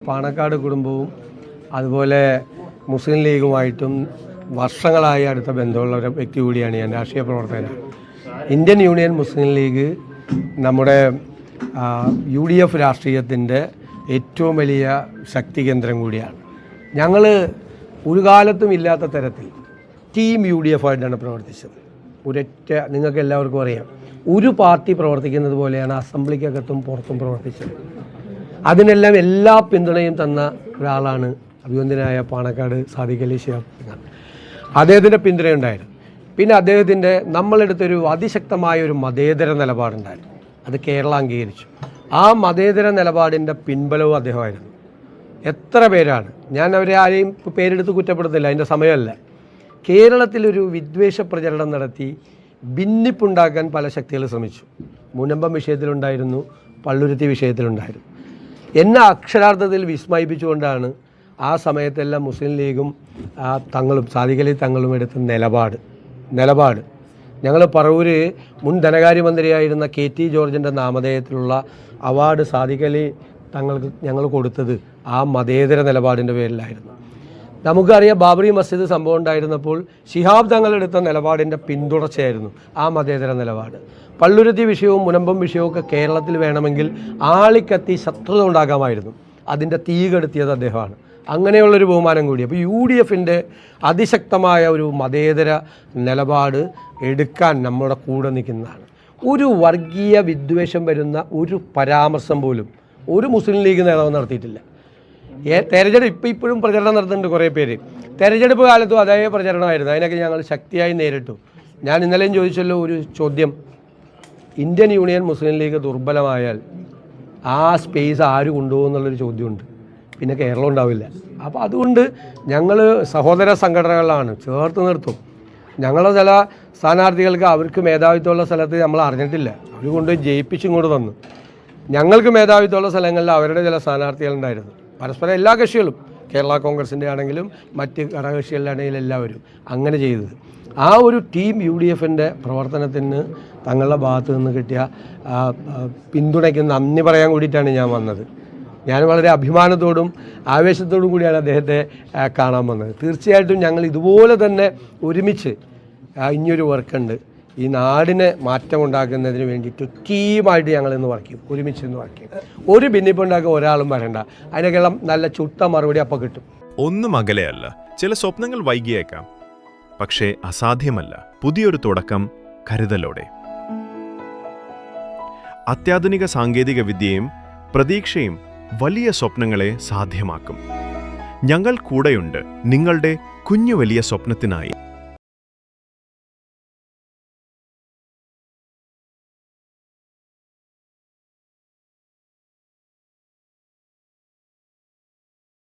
പാണക്കാട് കുടുംബവും അതുപോലെ മുസ്ലിം ലീഗുമായിട്ടും വർഷങ്ങളായി അടുത്ത ബന്ധമുള്ള ഒരു വ്യക്തി കൂടിയാണ് ഞാൻ, രാഷ്ട്രീയ പ്രവർത്തകനാണ്. ഇന്ത്യൻ യൂണിയൻ മുസ്ലിം ലീഗ് നമ്മുടെ UDF രാഷ്ട്രീയത്തിൻ്റെ ഏറ്റവും വലിയ ശക്തി കേന്ദ്രം കൂടിയാണ്. ഞങ്ങൾ ഒരു കാലത്തും ഇല്ലാത്ത തരത്തിൽ ടീം UDF ആയിട്ടാണ് പ്രവർത്തിച്ചത്. ഒരൊറ്റ, നിങ്ങൾക്ക് എല്ലാവർക്കും അറിയാം, ഒരു പാർട്ടി പ്രവർത്തിക്കുന്നത് പോലെയാണ് അസംബ്ലിക്കകത്തും പുറത്തും പ്രവർത്തിച്ചത്. അതിനെല്ലാം എല്ലാ പിന്തുണയും തന്ന ഒരാളാണ് അഭിവന്ദ്യനായ പാണക്കാട് സാദിഖ് അലി ശിഹാബ് തങ്ങൾ. അദ്ദേഹത്തിൻ്റെ പിന്തുണയുണ്ടായിരുന്നു. പിന്നെ അദ്ദേഹത്തിൻ്റെ നമ്മളെടുത്തൊരു അതിശക്തമായ ഒരു മതേതര നിലപാടുണ്ടായിരുന്നു. അത് കേരളം അംഗീകരിച്ചു. ആ മതേതര നിലപാടിൻ്റെ പിൻബലവും അദ്ദേഹമായിരുന്നു. എത്ര പേരാണ്, ഞാൻ അവരെ ആരെയും പേരെടുത്ത് കുറ്റപ്പെടുത്തില്ല, അതിൻ്റെ സമയമല്ല. കേരളത്തിലൊരു വിദ്വേഷ പ്രചരണം നടത്തി ഭിന്നിപ്പുണ്ടാക്കാൻ പല ശക്തികൾ ശ്രമിച്ചു. മുനമ്പം വിഷയത്തിലുണ്ടായിരുന്നു, പള്ളുരുത്തി വിഷയത്തിലുണ്ടായിരുന്നു. എന്നെ അക്ഷരാർത്ഥത്തിൽ വിസ്മയിപ്പിച്ചുകൊണ്ടാണ് ആ സമയത്തെല്ലാം മുസ്ലിം ലീഗും തങ്ങളും സാദിഖ് അലി തങ്ങളും എടുത്ത നിലപാട്. ഞങ്ങൾ പറവൂർ മുൻ ധനകാര്യമന്ത്രിയായിരുന്ന KT ജോർജിൻ്റെ നാമധേയത്തിലുള്ള അവാർഡ് സാദിഖ് അലി തങ്ങൾക്ക് ഞങ്ങൾ കൊടുത്തത് ആ മതേതര നിലപാടിൻ്റെ പേരിലായിരുന്നു. നമുക്കറിയാം, ബാബറി മസ്ജിദ് സംഭവം ഉണ്ടായിരുന്നപ്പോൾ ശിഹാബ് തങ്ങളെടുത്ത നിലപാടിൻ്റെ പിന്തുടർച്ചയായിരുന്നു ആ മതേതര നിലപാട്. പള്ളുരുത്തി വിഷയവും മുനമ്പം വിഷയവും ഒക്കെ കേരളത്തിൽ വേണമെങ്കിൽ ആളിക്കത്തി ശത്രുത ഉണ്ടാകാമായിരുന്നു. അതിൻ്റെ തീ കെടുത്തിയത് അദ്ദേഹമാണ്. അങ്ങനെയുള്ളൊരു ബഹുമാനം കൂടി. അപ്പോൾ UDFൻ്റെ അതിശക്തമായ ഒരു മതേതര നിലപാട് എടുക്കാൻ നമ്മുടെ കൂടെ നിൽക്കുന്നതാണ്. ഒരു വർഗീയ വിദ്വേഷം വരുന്ന ഒരു പരാമർശം പോലും ഒരു മുസ്ലിം ലീഗ് നേതാവ് നടത്തിയിട്ടില്ല. തെരഞ്ഞെടുപ്പ് ഇപ്പോഴും പ്രചരണം നടത്തുന്നുണ്ട് കുറേ പേര്. തെരഞ്ഞെടുപ്പ് കാലത്തും അതേ പ്രചരണമായിരുന്നു. അതിനൊക്കെ ഞങ്ങൾ ശക്തിയായി നേരിട്ടു. ഞാൻ ഇന്നലെയും ചോദിച്ചല്ലോ ഒരു ചോദ്യം, ഇന്ത്യൻ യൂണിയൻ മുസ്ലിം ലീഗ് ദുർബലമായാൽ ആ സ്പേസ് ആര് കൊണ്ടുപോകുന്നുള്ളൊരു ചോദ്യമുണ്ട്. പിന്നെ കേരളം ഉണ്ടാവില്ല. അപ്പോൾ അതുകൊണ്ട് ഞങ്ങൾ സഹോദര സംഘടനകളാണ്, ചേർത്ത് നിർത്തും. ഞങ്ങളുടെ ചില സ്ഥാനാർത്ഥികൾക്ക് അവർക്ക് മേധാവിത്വമുള്ള സ്ഥലത്ത് നമ്മൾ അറിഞ്ഞിട്ടില്ല, അവർ കൊണ്ടുപോയി ജയിപ്പിച്ചിങ്ങോട്ട് തന്നു. ഞങ്ങൾക്ക് മേധാവിത്വമുള്ള സ്ഥലങ്ങളിൽ അവരുടെ ചില സ്ഥാനാർത്ഥികളുണ്ടായിരുന്നു. പരസ്പരം എല്ലാ കക്ഷികളും, കേരള കോൺഗ്രസിൻ്റെ ആണെങ്കിലും മറ്റ് ഘടകകക്ഷികളുടെ ആണെങ്കിലും എല്ലാവരും അങ്ങനെ ചെയ്തത്. ആ ഒരു ടീം UDFൻ്റെ പ്രവർത്തനത്തിന് തങ്ങളുടെ ഭാഗത്തു നിന്ന് കിട്ടിയ പിന്തുണയ്ക്ക് നന്ദി പറയാൻ കൂടിയിട്ടാണ് ഞാൻ വന്നത്. ഞാൻ വളരെ അഭിമാനത്തോടും ആവേശത്തോടും കൂടിയാണ് അദ്ദേഹത്തെ കാണാൻ വന്നത്. തീർച്ചയായിട്ടും ഞങ്ങൾ ഇതുപോലെ തന്നെ ഒരുമിച്ച് ഇനിയൊരു വർക്കുണ്ട്. ഈ നാടിനെ മാറ്റമുണ്ടാക്കുന്നതിന് വേണ്ടിയിട്ട് ടീമായിട്ട് ഞങ്ങളിന്ന് വർക്ക് ചെയ്യും, ഒരുമിച്ച് ഇന്ന് വർക്ക് ചെയ്യും. ഒരു ഭിന്നിപ്പുണ്ടാക്കാൻ ഒരാളും വരണ്ട. അതിനൊക്കെയുള്ള നല്ല ചുട്ട മറുപടി അപ്പം കിട്ടും. ഒന്നും അകലെയല്ല, ചില സ്വപ്നങ്ങൾ വൈകിയേക്കാം, പക്ഷേ അസാധ്യമല്ല. പുതിയൊരു തുടക്കം കരുതലോടെ. അത്യാധുനിക സാങ്കേതിക വിദ്യയും പ്രതീക്ഷയും വലിയ സ്വപ്നങ്ങളെ സാധ്യമാക്കും. ഞങ്ങൾ കൂടെയുണ്ട് നിങ്ങളുടെ കുഞ്ഞു വലിയ സ്വപ്നത്തിനായി.